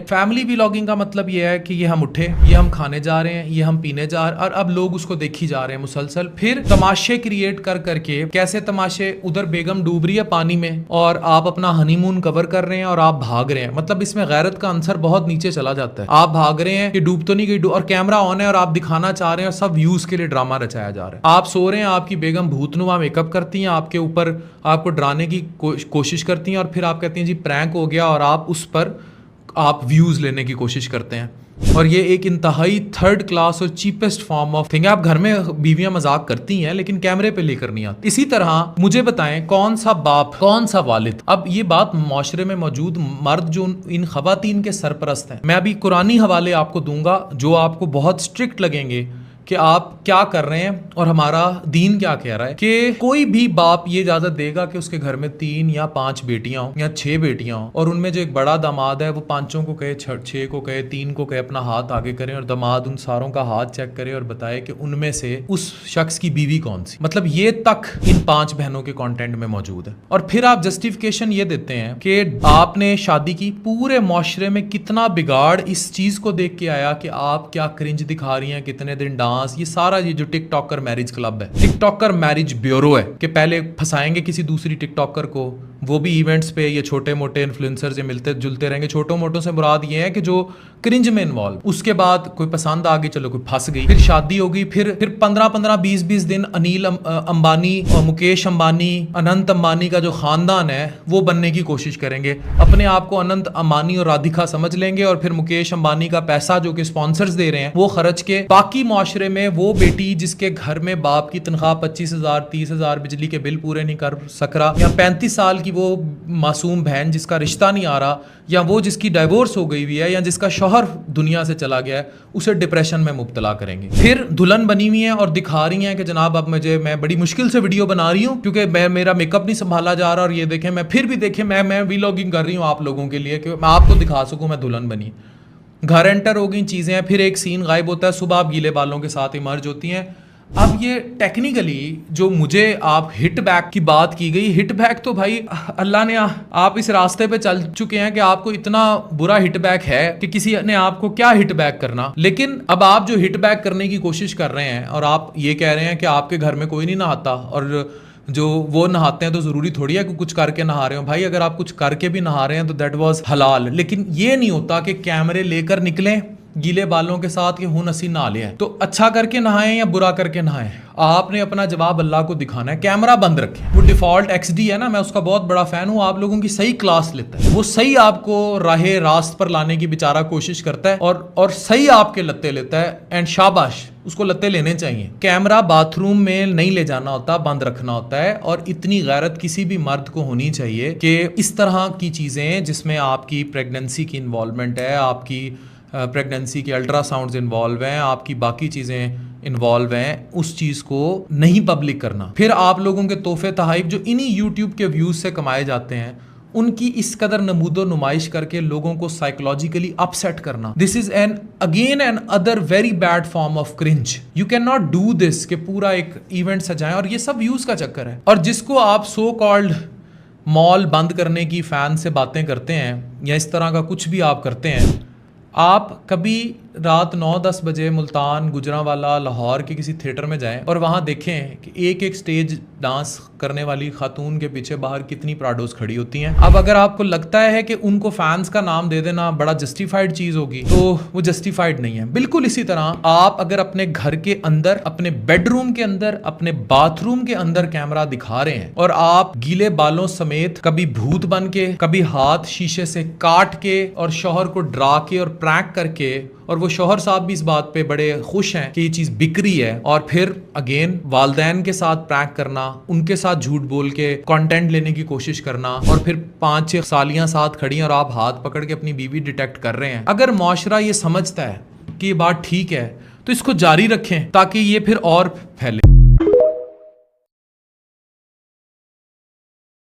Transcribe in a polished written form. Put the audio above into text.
Family vlogging का मतलब ये है कि ये हम उठे, ये हम खाने जा रहे हैं, ये हम पीने जा रहे हैं, और अब लोग उसको देखी जा रहे हैं मुसलसल। फिर तमाशे क्रिएट कर करके, कैसे तमाशे, उधर बेगम डूब रही है पानी में और आप अपना हनीमून कवर कर रहे हैं और आप भाग रहे हैं। मतलब इसमें गैरत का आंसर बहुत नीचे चला जाता है। आप भाग रहे हैं कि डूब तो नहीं गई, और कैमरा ऑन है और आप दिखाना चाह रहे हैं, और सब व्यूज के लिए ड्रामा रचाया जा रहा है। आप सो रहे हैं, आपकी बेगम भूतनुमा मेकअप करती हैं, आपके ऊपर आपको डराने की कोशिश करती हैं, और फिर आप कहती हैं जी प्रैंक हो गया, और आप उस पर आप व्यूज लेने की कोशिश करते हैं। और ये एक इंतहाई थर्ड क्लास और चीपेस्ट फॉर्म ऑफ थिंग है। आप घर में बीवियां मजाक करती हैं लेकिन कैमरे पे लेकर नहीं आती। इसी तरह मुझे बताएं कौन सा बाप, कौन सा वालिद, अब ये बात माशरे में मौजूद मर्द जो इन खवातीन के सरपरस्त हैं, मैं अभी कुरानी हवाले आपको दूंगा जो आपको बहुत स्ट्रिक्ट लगेंगे कि आप क्या कर रहे हैं और हमारा दीन क्या कह रहा है। कि कोई भी बाप ये इजाजत देगा कि उसके घर में 3 या 5 बेटियां हो या 6 बेटियां हो, और उनमें जो एक बड़ा दामाद है वो 5 को कहे, 6 को कहे, 3 को कहे अपना हाथ आगे करें, और दामाद उन सारों का हाथ चेक करे और बताए कि उनमें से उस शख्स की बीवी कौन सी। मतलब ये तक इन 5 बहनों के कंटेंट में मौजूद है। और फिर आप जस्टिफिकेशन ये देते हैं कि आपने शादी की, पूरे मुआशरे में कितना बिगाड़ इस चीज को देख के आया कि आप क्या क्रिंज दिखा रही हैं, कितने दिन डांस, ये सारा ये जो टिकटॉकर मैरिज क्लब है, टिकटॉकर मैरिज ब्यूरो है, कि पहले फंसाएंगे किसी दूसरी टिकटॉकर को, वो भी इवेंट्स पे ये छोटे मोटे इन्फ्लुएंसर्स ये मिलते जुलते रहेंगे। छोटो मोटो से मुराद ये है कि जो क्रिंज में इन्वॉल्व, उसके बाद कोई पसंद आ गई, चलो कोई फंस गई, फिर शादी हो गई, फिर 15-15 20-20 दिन अनिल अंबानी और मुकेश अंबानी, अनंत अंबानी का जो खानदान है वो बनने की कोशिश करेंगे। अपने आप को अनंत अंबानी और राधिका समझ लेंगे, और फिर मुकेश अंबानी का पैसा जो कि स्पॉन्सर्स दे रहे हैं वो खर्च के बाकी मुआशरे में वो बेटी जिसके घर में बाप की तनख्वाह 25,000 30,000 बिजली के बिल पूरे नहीं कर सक रहा, या 35 साल की वो मासूम बहन जिसका रिश्ता नहीं आ रहा, या वो जिसकी डाइवोर्स हो गई हुई है, या जिसका शौहर दुनिया से चला गया है, उसे डिप्रेशन में मुब्तला करेंगे। फिर दुल्हन बनी हुई है और दिखा रही हैं कि जनाब अब मैं बड़ी मुश्किल से वीडियो बना रही हूँ क्योंकि मेरा मेकअप नहीं संभाला जा रहा, और ये देखें मैं फिर भी देखें मैं व्लॉगिंग कर रही हूँ आप लोगों के लिए कि मैं आपको दिखा सकूँ मैं दुल्हन बनी। घर एंटर हो गई चीज़ें, फिर एक सीन गायब होता है, सुबह आप गीले बालों के साथ इमर्ज होती हैं। अब ये टेक्निकली जो मुझे आप हिट बैक की बात की गई, हिट बैक तो भाई अल्लाह ने, आप इस रास्ते पे चल चुके हैं कि आपको इतना बुरा हिट बैक है कि किसी ने आपको क्या हिट बैक करना। लेकिन अब आप जो हिट बैक करने की कोशिश कर रहे हैं और आप ये कह रहे हैं कि आपके घर में कोई नहीं नहाता, और जो वो नहाते हैं तो ज़रूरी थोड़ी है कि कुछ करके नहा रहे हो। भाई अगर आप कुछ करके भी नहा रहे हैं तो दैट वाज हलाल, लेकिन ये नहीं होता कि कैमरे लेकर निकलें गीले बालों के साथ कि हुन असी नहा ले हैं। तो अच्छा करके नहाएं या बुरा करके नहाएं, आपने अपना जवाब अल्लाह को दिखाना है। कैमरा बंद रखें। वो डिफॉल्ट XD है ना, मैं उसका बहुत बड़ा फैन हूँ, आप लोगों की सही क्लास लेता है, वो सही आपको राहे रास्त पर लाने की बेचारा कोशिश करता है, और सही आपके लत्ते लेता है, एंड शाबाश, उसको लत्ते लेने चाहिए। कैमरा बाथरूम में नहीं ले जाना होता, बंद रखना होता है। और इतनी गैरत किसी भी मर्द को होनी चाहिए कि इस तरह की चीज़ें जिसमें आपकी प्रेगनेंसी की इन्वॉल्वमेंट है, आपकी प्रेगनेंसी के अल्ट्रासाउंड्स इन्वॉल्व हैं, आपकी बाकी चीज़ें इन्वॉल्व हैं, उस चीज़ को नहीं पब्लिक करना। फिर आप लोगों के तोहफे तहाइफ जो इन्हीं यूट्यूब के व्यूज़ से कमाए जाते हैं, उनकी इस कदर नमूदो नुमाइश करके लोगों को साइकोलॉजिकली अपसेट करना, this is again another very bad form of cringe. You can not do this कि पूरा एक इवेंट सजाएं, और ये सब व्यूज का चक्कर है। और जिसको आप सो कॉल्ड मॉल बंद करने की फैन से बातें करते हैं, या इस तरह का कुछ भी आप करते हैं, आप कभी रात 9-10 बजे मुल्तान, गुजरांवाला, लाहौर के किसी थिएटर में जाएं और वहाँ देखें कि एक एक स्टेज डांस करने वाली खातून के पीछे बाहर कितनी प्राडोस खड़ी होती हैं। अब अगर आपको लगता है कि उनको फैंस का नाम दे देना बड़ा जस्टिफाइड चीज़ होगी, तो वो जस्टिफाइड नहीं है। बिल्कुल इसी तरह आप अगर अपने घर के अंदर, अपने बेडरूम के अंदर, अपने बाथरूम के अंदर कैमरा दिखा रहे हैं, और आप गीले बालों समेत कभी भूत बन के, कभी हाथ शीशे से काट के, और शौहर को डरा के और प्रैंक करके, और वो शौहर साहब भी इस बात पे बड़े खुश हैं कि ये चीज़ बिक रही है, और फिर अगेन वालदैन के साथ प्रैंक करना, उनके साथ झूठ बोल के कंटेंट लेने की कोशिश करना, और फिर 5-6 सालियां साथ खड़ी और आप हाथ पकड़ के अपनी बीवी डिटेक्ट कर रहे हैं। अगर मुआशरा ये समझता है कि ये बात ठीक है तो इसको जारी रखें ताकि ये फिर और फैले।